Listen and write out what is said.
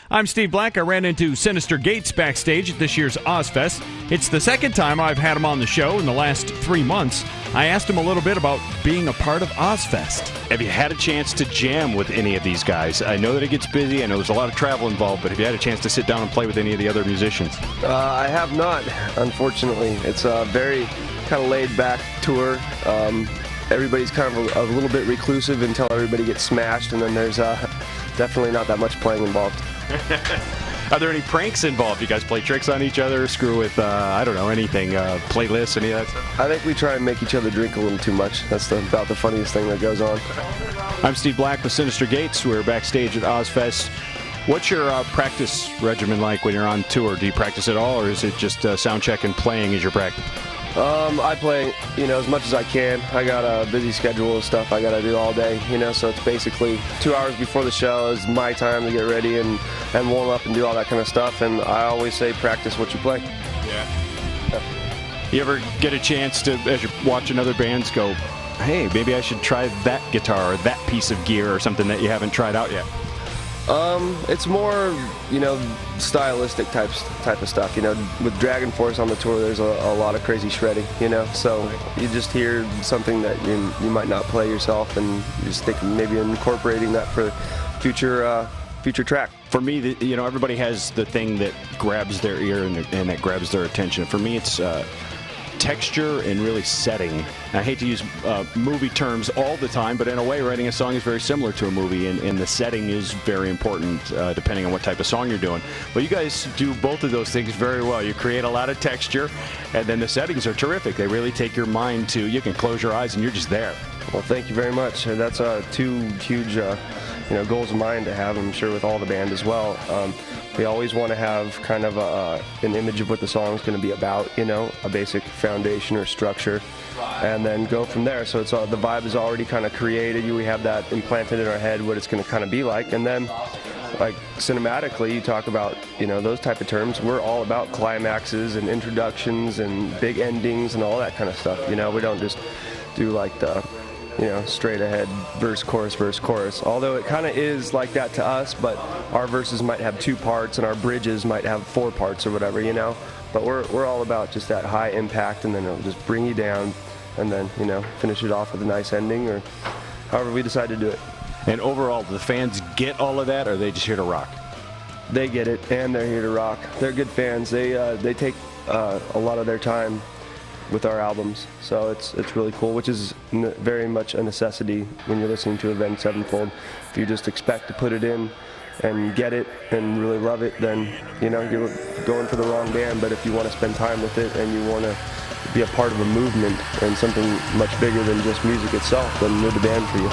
I'm Steve Black. I ran into Synyster Gates backstage at this year's Ozfest. It's the second time I've had him on the show in the last 3 months. I asked him a little bit about being a part of Ozfest. Have you had a chance to jam with any of these guys? I know that it gets busy. I know there's a lot of travel involved, but have you had a chance to sit down and play with any of the other musicians? I have not, unfortunately. It's a very kind of laid-back tour. Everybody's kind of a little bit reclusive until everybody gets smashed, and then there's definitely not that much playing involved. Are there any pranks involved? You guys play tricks on each other, screw with, I don't know, anything, playlists, any of that stuff? I think we try and make each other drink a little too much. That's about the funniest thing that goes on. I'm Steve Black with Synyster Gates. We're backstage at Ozfest. What's your practice regimen like when you're on tour? Do you practice at all, or is it just sound check and playing as your practice? I play, as much as I can. I got a busy schedule of stuff I got to do all day, so it's basically 2 hours before the show is my time to get ready and warm up and do all that kind of stuff, and I always say practice what you play. Yeah. You ever get a chance to, as you're watching other bands, go, hey, maybe I should try that guitar or that piece of gear or something that you haven't tried out yet? It's more, stylistic type of stuff. With Dragon Force on the tour, there's a lot of crazy shredding, so you just hear something that you might not play yourself, and you just think maybe incorporating that for future track. For me, everybody has the thing that grabs their ear and that grabs their attention. For me, it's texture and really setting. I hate to use movie terms all the time, but in a way, writing a song is very similar to a movie, and the setting is very important depending on what type of song you're doing. But you guys do both of those things very well. You create a lot of texture, and then the settings are terrific. They really take your mind to, you can close your eyes and you're just there. Well, thank you very much. That's two huge goals of mine to have, I'm sure with all the band as well. We always want to have kind of an image of what the song's going to be about, a basic foundation or structure, and then go from there. So it's the vibe is already kind of created. We have that implanted in our head, what it's going to kind of be like, and then like cinematically, you talk about those type of terms. We're all about climaxes and introductions and big endings and all that kind of stuff. We don't just do like the straight ahead verse, chorus. Although it kind of is like that to us, but our verses might have 2 parts and our bridges might have 4 parts or whatever, But we're all about just that high impact, and then it'll just bring you down, and then finish it off with a nice ending, or however we decide to do it. And overall, do the fans get all of that, or are they just here to rock? They get it, and they're here to rock. They're good fans. They take a lot of their time with our albums, so it's really cool, which is very much a necessity when you're listening to Avenged Sevenfold. If you just expect to put it in and get it and really love it, then you're going for the wrong band. But if you want to spend time with it and you want to be a part of a movement and something much bigger than just music itself, then we're the band for you.